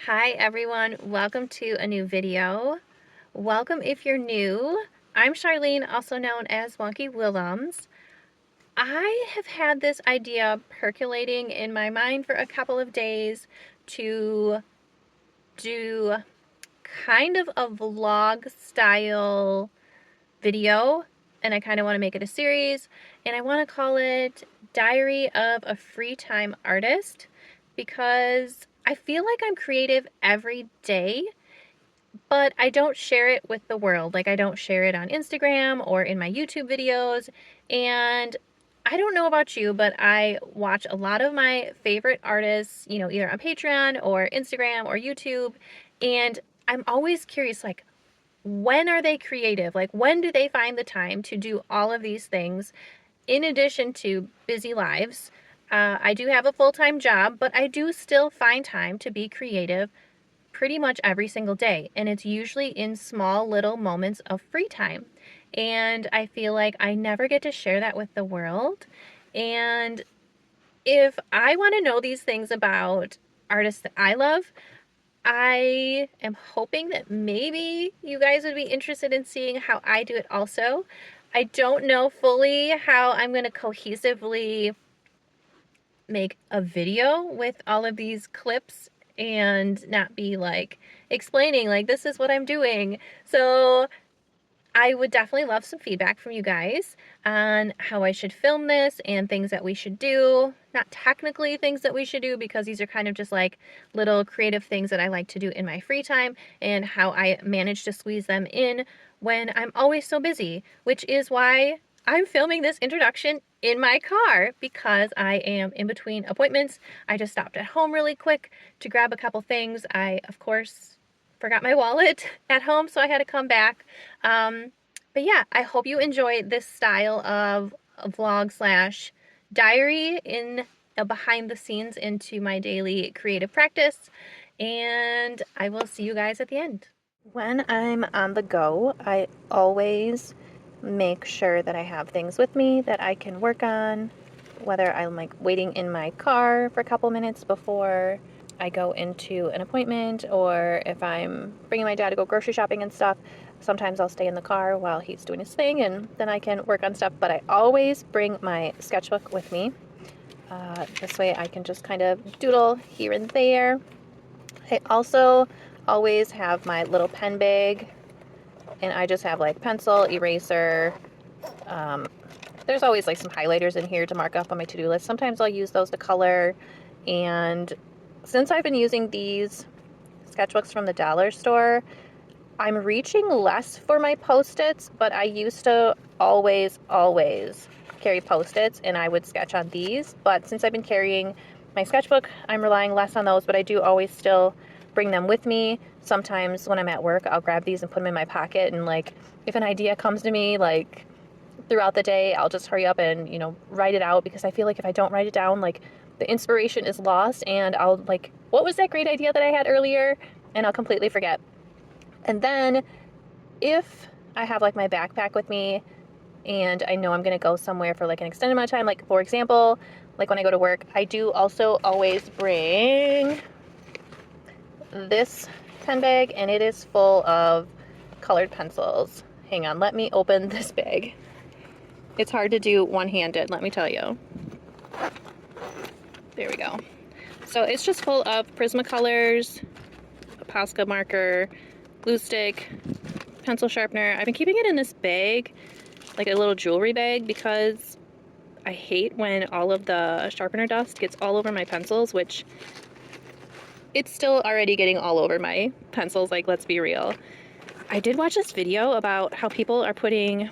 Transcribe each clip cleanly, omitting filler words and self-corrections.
Hi everyone, welcome to a new video. Welcome if you're new. I'm Charlene, also known as Wonky Willems. I have had this idea percolating in my mind for a couple of days to do kind of a vlog style video, and I kind of want to make it a series, and I want to call it Diary of a Freetime Artist, because I feel like I'm creative every day, but I don't share it with the world. Like, I don't share it on Instagram or in my YouTube videos. And I don't know about you, but I watch a lot of my favorite artists, you know, either on Patreon or Instagram or YouTube. And I'm always curious, like, when are they creative? Like, when do they find the time to do all of these things in addition to busy lives? I do have a full-time job, but I do still find time to be creative pretty much every single day, and it's usually in small little moments of free time. And I feel like I never get to share that with the world. And if I want to know these things about artists that I love, I am hoping that maybe you guys would be interested in seeing how I do it also. I don't know fully how I'm going to cohesively make a video with all of these clips and not be like explaining like this is what I'm doing. So I would definitely love some feedback from you guys on how I should film this and things that we should do. Not technically things that we should do, because these are kind of just like little creative things that I like to do in my free time, and how I manage to squeeze them in when I'm always so busy, which is why I'm filming this introduction in my car, because I am in between appointments. I just stopped at home really quick to grab a couple things. I, of course, forgot my wallet at home, so I had to come back. But yeah, I hope you enjoy this style of a vlog slash diary in a behind the scenes into my daily creative practice, and I will see you guys at the end. When I'm on the go, I always make sure that I have things with me that I can work on, whether I'm like waiting in my car for a couple minutes before I go into an appointment, or if I'm bringing my dad to go grocery shopping and stuff. Sometimes I'll stay in the car while he's doing his thing, and then I can work on stuff. But I always bring my sketchbook with me. This way I can just kind of doodle here and there. I also always have my little pen bag, and I just have like pencil, eraser. There's always like some highlighters in here to mark up on my to-do list. Sometimes I'll use those to color. And since I've been using these sketchbooks from the dollar store, I'm reaching less for my Post-its, but I used to always carry Post-its, and I would sketch on these. But since I've been carrying my sketchbook, I'm relying less on those, but I do always still bring them with me. Sometimes when I'm at work, I'll grab these and put them in my pocket, and like if an idea comes to me like throughout the day, I'll just hurry up and, you know, write it out, because I feel like if I don't write it down, like the inspiration is lost, and I'll like, what was that great idea that I had earlier? And I'll completely forget. And then if I have like my backpack with me and I know I'm going to go somewhere for like an extended amount of time, like for example, like when I go to work, I do also always bring this pen bag, and it is full of colored pencils. Hang on, let me open this bag. It's hard to do one-handed, let me tell you. There we go. So it's just full of Prismacolors, a Posca marker, glue stick, pencil sharpener. I've been keeping it in this bag, like a little jewelry bag, because I hate when all of the sharpener dust gets all over my pencils, which it's still already getting all over my pencils, like, let's be real. I did watch this video about how people are putting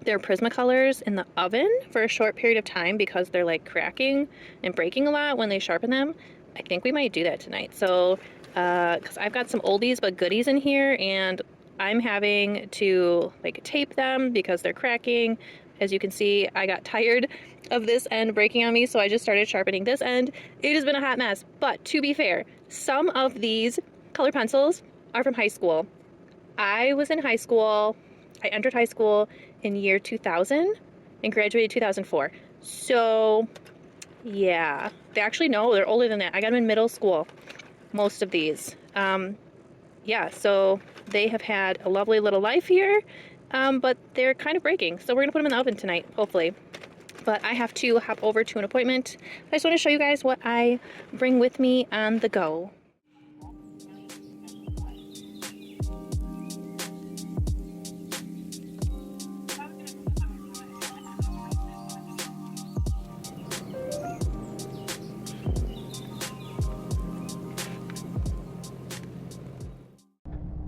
their Prismacolors in the oven for a short period of time because they're like cracking and breaking a lot when they sharpen them. I think we might do that tonight. So because I've got some oldies but goodies in here, and I'm having to like tape them because they're cracking. As you can see, I got tired of this end breaking on me, so I just started sharpening this end. It has been a hot mess, but to be fair, some of these color pencils are from high school. I was in high school. I entered high school in year 2000 and graduated 2004. So, yeah. No, they're older than that. I got them in middle school, most of these. Yeah, so they have had a lovely little life here, but they're kind of breaking. So we're going to put them in the oven tonight, hopefully. But I have to hop over to an appointment. I just want to show you guys what I bring with me on the go.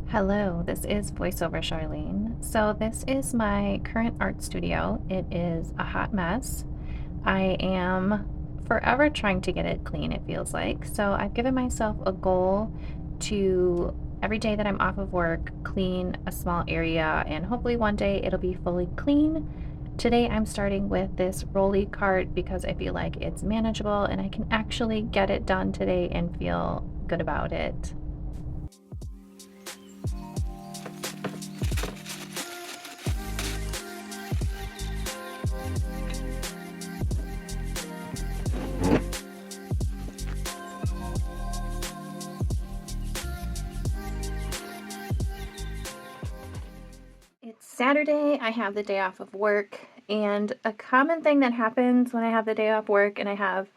Hello, this is VoiceOver Charlene. So this is my current art studio. It is a hot mess. I am forever trying to get it clean, it feels like. So I've given myself a goal to, every day that I'm off of work, clean a small area, and hopefully one day it'll be fully clean. Today I'm starting with this rolly cart because I feel like it's manageable and I can actually get it done today and feel good about it. It's Saturday, I have the day off of work, and a common thing that happens when I have the day off work and I have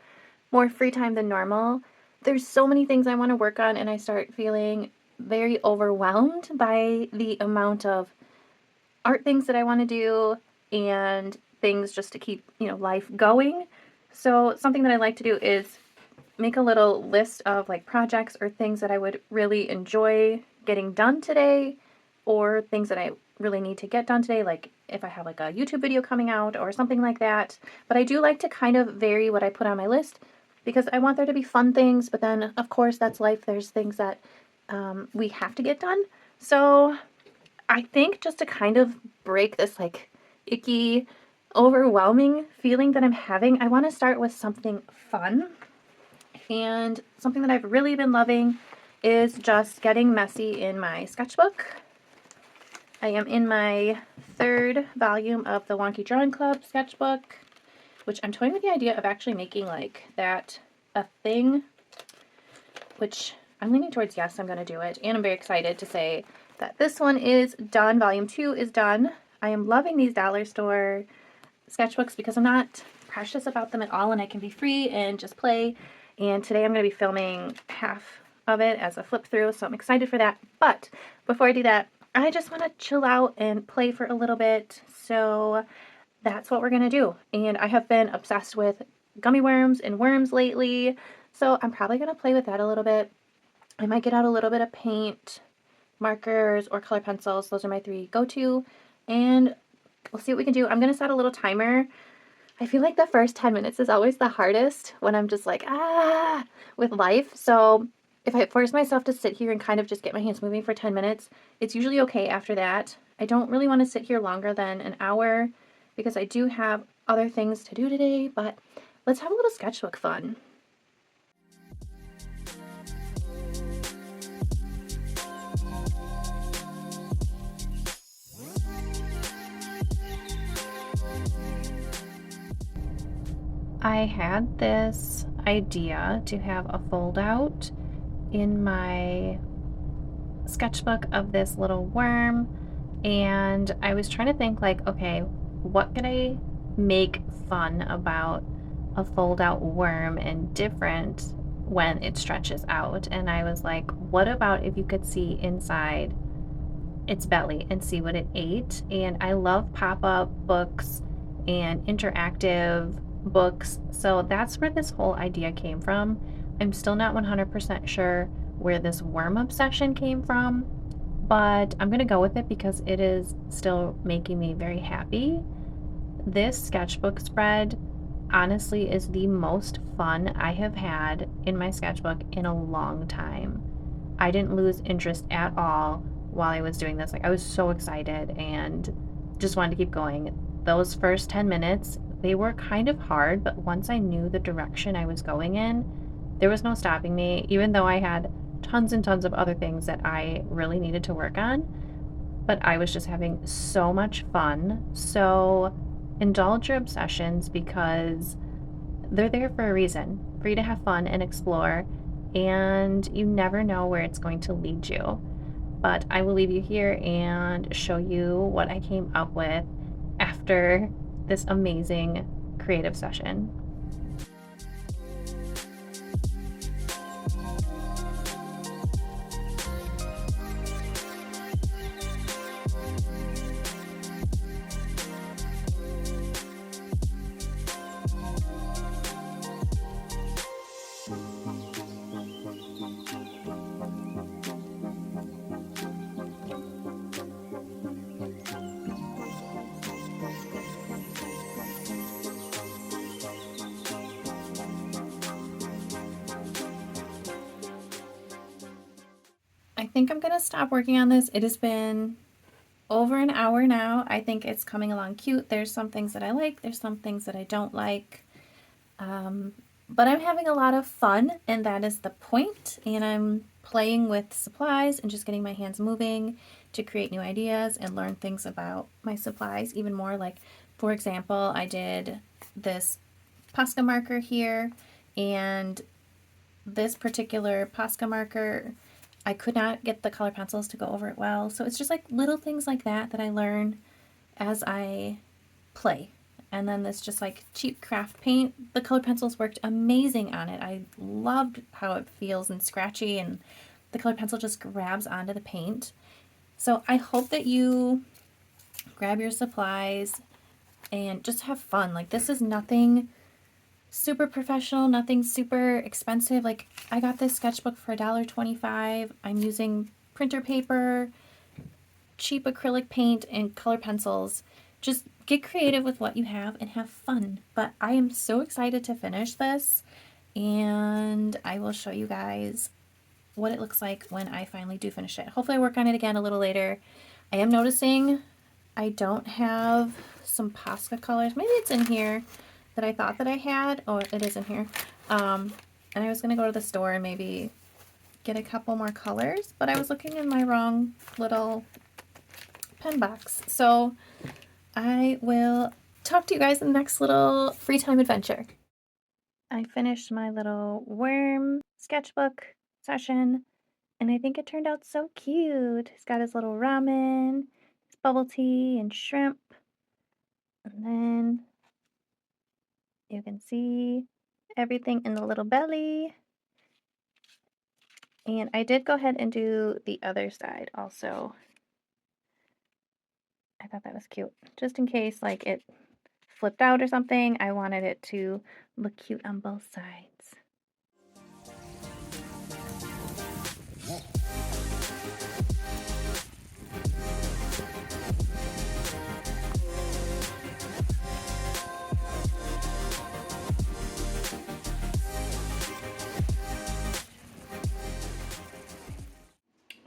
more free time than normal, there's so many things I want to work on and I start feeling very overwhelmed by the amount of art things that I want to do and things just to keep, life going. So something that I like to do is make a little list of like projects or things that I would really enjoy getting done today, or things that I really need to get done today, like if I have like a YouTube video coming out or something like that. But I do like to kind of vary what I put on my list because I want there to be fun things, but then of course that's life. There's things that we have to get done. So I think just to kind of break this like icky, overwhelming feeling that I'm having, I want to start with something fun. And something that I've really been loving is just getting messy in my sketchbook. I am in my 3rd volume of the Wonky Drawing Club sketchbook, which I'm toying with the idea of actually making like that a thing, which I'm leaning towards yes, I'm going to do it. And I'm very excited to say that this one is done. Volume 2 is done. I am loving these dollar store sketchbooks because I'm not precious about them at all and I can be free and just play. And today I'm going to be filming half of it as a flip through, so I'm excited for that. But before I do that, I just want to chill out and play for a little bit. So that's what we're going to do. And I have been obsessed with gummy worms and worms lately, so I'm probably going to play with that a little bit. I might get out a little bit of paint, markers, or color pencils. Those are my 3 go-to, and we'll see what we can do. I'm going to set a little timer. I feel like the first 10 minutes is always the hardest when I'm just like, with life. So if I force myself to sit here and kind of just get my hands moving for 10 minutes, it's usually okay after that. I don't really want to sit here longer than an hour because I do have other things to do today, but let's have a little sketchbook fun. I had this idea to have a fold out in my sketchbook of this little worm, and I was trying to think like, okay, what could I make fun about a fold out worm and different when it stretches out? And I was like, what about if you could see inside its belly and see what it ate? And I love pop-up books and interactive books, so that's where this whole idea came from. I'm still not 100% sure where this worm obsession came from, but I'm gonna go with it because it is still making me very happy. This sketchbook spread honestly is the most fun I have had in my sketchbook in a long time. I didn't lose interest at all while I was doing this. Like, I was so excited and just wanted to keep going. Those first 10 minutes, they were kind of hard, but once I knew the direction I was going in, there was no stopping me. Even though I had tons and tons of other things that I really needed to work on, but I was just having so much fun. So indulge your obsessions because they're there for a reason, for you to have fun and explore, and you never know where it's going to lead you. But I will leave you here and show you what I came up with after this amazing creative session. I think I'm gonna stop working on this. It has been over an hour now. I think it's coming along cute. There's some things that I like, there's some things that I don't like. But I'm having a lot of fun, and that is the point. And I'm playing with supplies and just getting my hands moving to create new ideas and learn things about my supplies even more. Like, for example, I did this Posca marker here, and this particular Posca marker, I could not get the color pencils to go over it well. So it's just like little things like that that I learn as I play. And then this just like cheap craft paint, the color pencils worked amazing on it. I loved how it feels and scratchy, and the color pencil just grabs onto the paint. So I hope that you grab your supplies and just have fun. Like, this is nothing super professional, nothing super expensive. Like, I got this sketchbook for $1.25. I'm using printer paper, cheap acrylic paint, and color pencils. Just get creative with what you have and have fun. But I am so excited to finish this, and I will show you guys what it looks like when I finally do finish it. Hopefully I work on it again a little later. I am noticing I don't have some Posca colors. Maybe it's in here that I thought that I had. Oh, it is in here. And I was going to go to the store and maybe get a couple more colors, but I was looking in my wrong little pen box. So I will talk to you guys in the next little free time adventure. I finished my little worm sketchbook session, and I think it turned out so cute. He's got his little ramen, his bubble tea, and shrimp. And then you can see everything in the little belly. And I did go ahead and do the other side also. I thought that was cute. Just in case like it flipped out or something, I wanted it to look cute on both sides.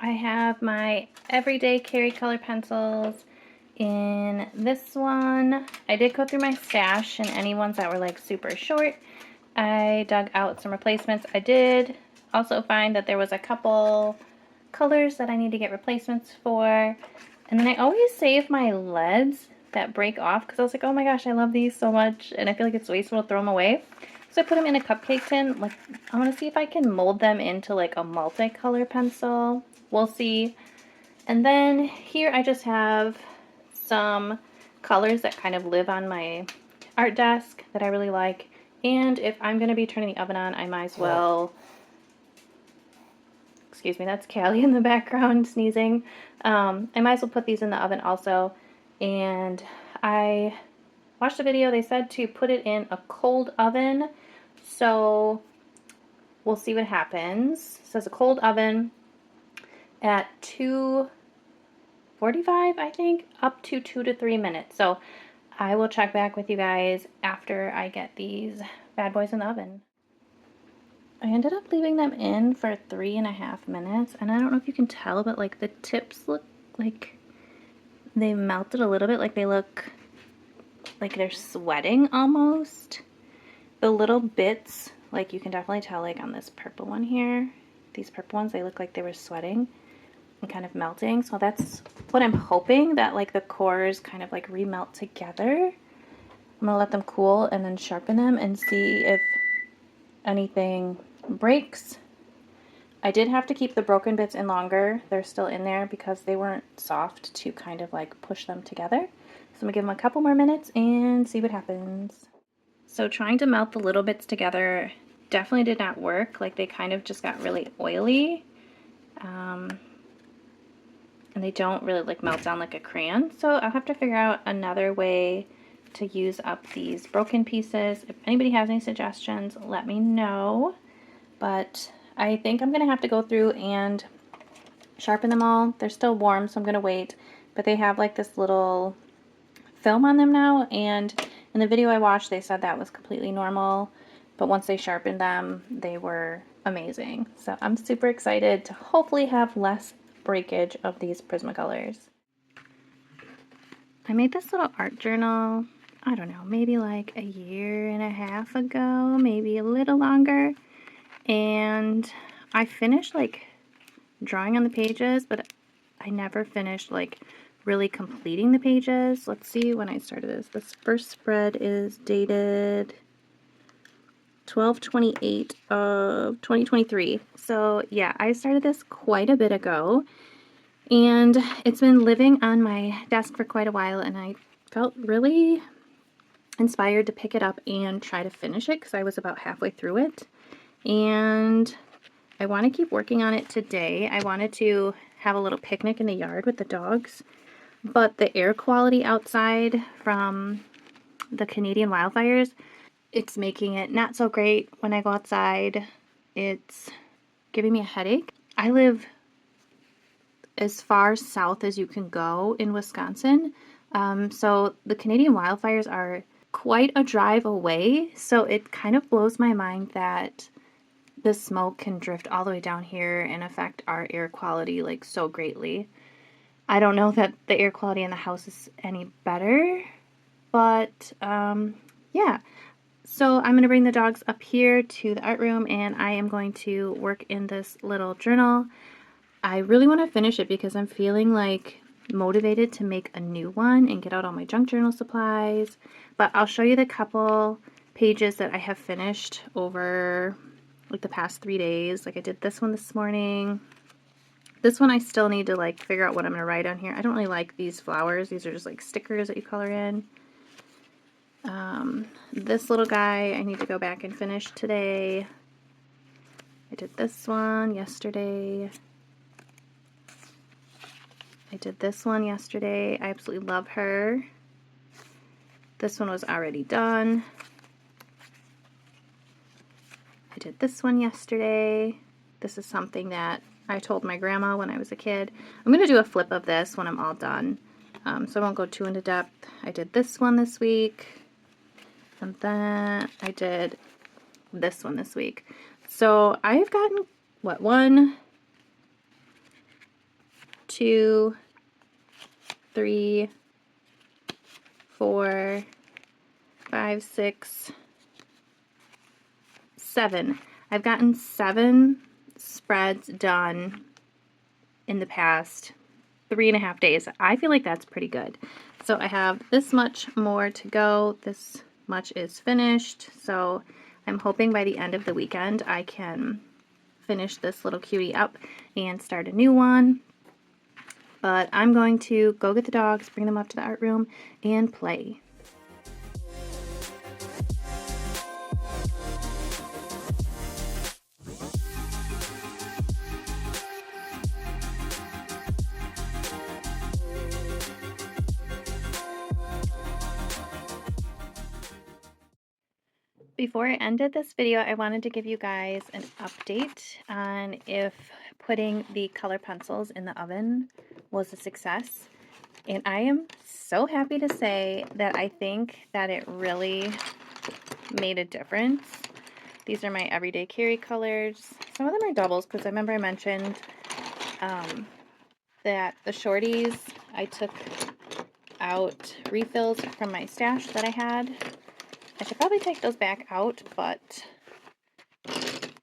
I have my everyday carry color pencils in this one. I did go through my stash and any ones that were like super short. I dug out some replacements. I did also find that there was a couple colors that I need to get replacements for. And then I always save my leads that break off because I was like, oh my gosh, I love these so much and I feel like it's wasteful to throw them away. So I put them in a cupcake tin. Like, I want to see if I can mold them into like a multicolor pencil. We'll see. And then here I just have some colors that kind of live on my art desk that I really like. And if I'm going to be turning the oven on, I might as well, excuse me, that's Callie in the background sneezing. I might as well put these in the oven also. And I watched a video, they said to put it in a cold oven. So we'll see what happens. It says a cold oven at 245, I think, up to 2 to 3 minutes. So I will check back with you guys after I get these bad boys in the oven. I ended up leaving them in for 3.5 minutes, and I don't know if you can tell, but like the tips look like they melted a little bit, like they look like they're sweating almost. The little bits, like you can definitely tell, like on this purple one here, these purple ones, they look like they were sweating and kind of melting. So that's what I'm hoping, that like the cores kind of like remelt together. I'm gonna let them cool and then sharpen them and see if anything breaks. I did have to keep the broken bits in longer. They're still in there because they weren't soft to kind of like push them together. So I'm gonna give them a couple more minutes and see what happens. So trying to melt the little bits together definitely did not work. Like they kind of just got really oily. And they don't really like melt down like a crayon. So I'll have to figure out another way to use up these broken pieces. If anybody has any suggestions, let me know. But I think I'm gonna have to go through and sharpen them all. They're still warm, so I'm gonna wait. But they have like this little film on them now, and in the video I watched, they said that was completely normal. But once they sharpened them, they were amazing. So I'm super excited to hopefully have less breakage of these Prismacolors. I made this little art journal, I don't know, maybe like a year and a half ago, maybe a little longer. And I finished like drawing on the pages, but I never finished like really completing the pages. Let's see when I started this. This first spread is dated 12/28 of 2023. So yeah, I started this quite a bit ago, and it's been living on my desk for quite a while, and I felt really inspired to pick it up and try to finish it because I was about halfway through it. And I want to keep working on it today. I wanted to have a little picnic in the yard with the dogs, but the air quality outside from the Canadian wildfires, it's making it not so great when I go outside. It's giving me a headache. I live as far south as you can go in Wisconsin, so the Canadian wildfires are quite a drive away, so it kind of blows my mind that the smoke can drift all the way down here and affect our air quality like so greatly. I don't know that the air quality in the house is any better, but yeah. So I'm going to bring the dogs up here to the art room, and I am going to work in this little journal. I really want to finish it because I'm feeling like motivated to make a new one and get out all my junk journal supplies. But I'll show you the couple pages that I have finished over like the past 3 days. Like I did this one this morning. This one I still need to like figure out what I'm going to write on here. I don't really like these flowers. These are just like stickers that you color in. This little guy I need to go back and finish today. I did this one yesterday. I did this one yesterday. I absolutely love her. This one was already done. I did this one yesterday. This is something that I told my grandma when I was a kid. I'm going to do a flip of this when I'm all done, so I won't go too into depth. I did this one this week, and then I did this one this week. So I've gotten, what, 1, 2, 3, 4, 5, 6, 7. I've gotten 7 spreads done in the past 3.5 days. I feel like that's pretty good. So I have this much more to go. This much is finished. So I'm hoping by the end of the weekend I can finish this little cutie up and start a new one. But I'm going to go get the dogs, bring them up to the art room, and play. Before I ended this video, I wanted to give you guys an update on if putting the color pencils in the oven was a success. And I am so happy to say that I think that it really made a difference. These are my everyday carry colors. Some of them are doubles because I remember I mentioned that the shorties, I took out refills from my stash that I had. I should probably take those back out, but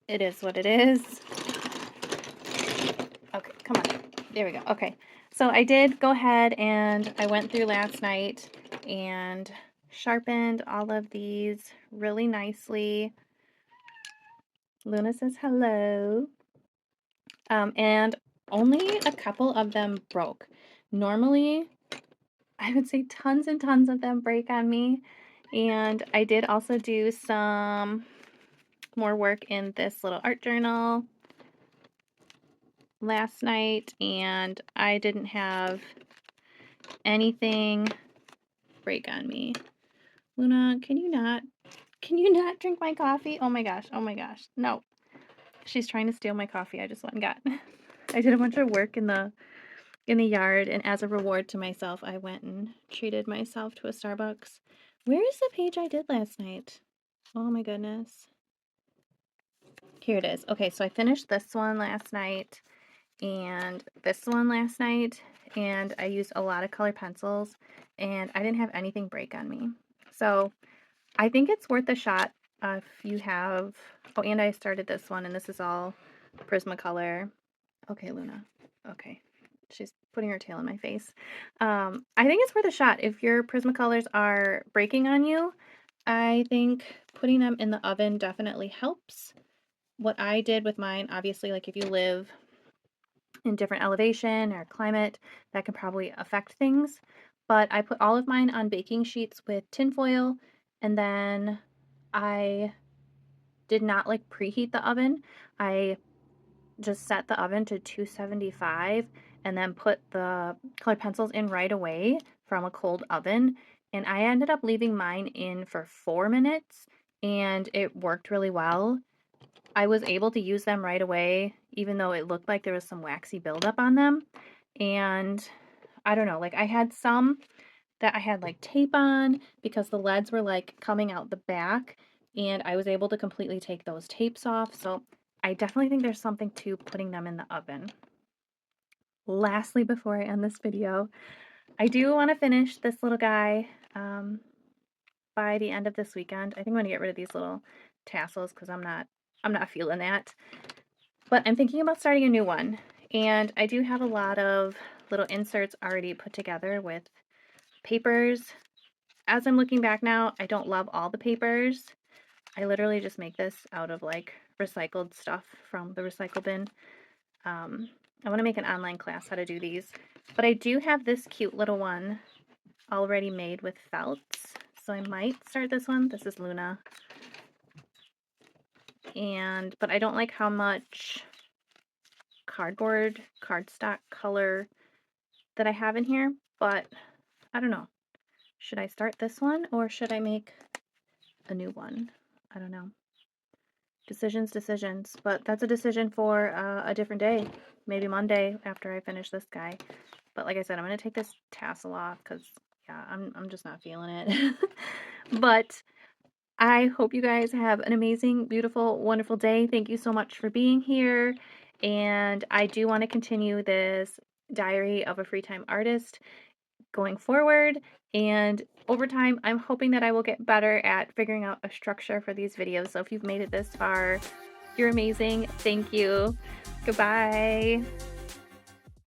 it is what it is. There we go. Okay. So I did go ahead and I went through last night and sharpened all of these really nicely. Luna says hello. And only a couple of them broke. Normally, I would say tons and tons of them break on me. And I did also do some more work in this little art journal last night, and I didn't have anything break on me. Luna, can you not drink my coffee? Oh my gosh, no. She's trying to steal my coffee I just went and got. I did a bunch of work in the yard, and as a reward to myself, I went and treated myself to a Starbucks. Where is the page I did last night? Oh my goodness. Here it is. Okay, so I finished this one last night and this one last night, and I used a lot of color pencils, and I didn't have anything break on me. So I think it's worth a shot if you have... Oh, and I started this one, and this is all Prismacolor. Okay, Luna. Okay. She's putting her tail in my face. I think it's worth a shot. If your Prismacolors are breaking on you, I think putting them in the oven definitely helps. What I did with mine, obviously, like if you live in different elevation or climate, that can probably affect things. But I put all of mine on baking sheets with tin foil, and then I did not like preheat the oven. I just set the oven to 275 and then put the colored pencils in right away from a cold oven. And I ended up leaving mine in for 4 minutes, and it worked really well. I was able to use them right away, even though it looked like there was some waxy buildup on them. And I don't know, like I had some that I had like tape on because the leads were like coming out the back, and I was able to completely take those tapes off. So I definitely think there's something to putting them in the oven. Lastly, before I end this video, I do want to finish this little guy by the end of this weekend. I think I'm going to get rid of these little tassels because I'm not feeling that. But I'm thinking about starting a new one, and I do have a lot of little inserts already put together with papers. As I'm looking back now, I don't love all the papers. I literally just make this out of like recycled stuff from the recycle bin. I want to make an online class how to do these, but I do have this cute little one already made with felts, so I might start this one. This is Luna. But I don't like how much cardstock color that I have in here, but I don't know. Should I start this one or should I make a new one? I don't know. Decisions, but that's a decision for a different day, maybe Monday after I finish this guy. But like I said, I'm going to take this tassel off because, yeah, I'm just not feeling it. But I hope you guys have an amazing, beautiful, wonderful day. Thank you so much for being here. And I do want to continue this diary of a free-time artist going forward. And over time, I'm hoping that I will get better at figuring out a structure for these videos. So if you've made it this far, you're amazing. Thank you. Goodbye.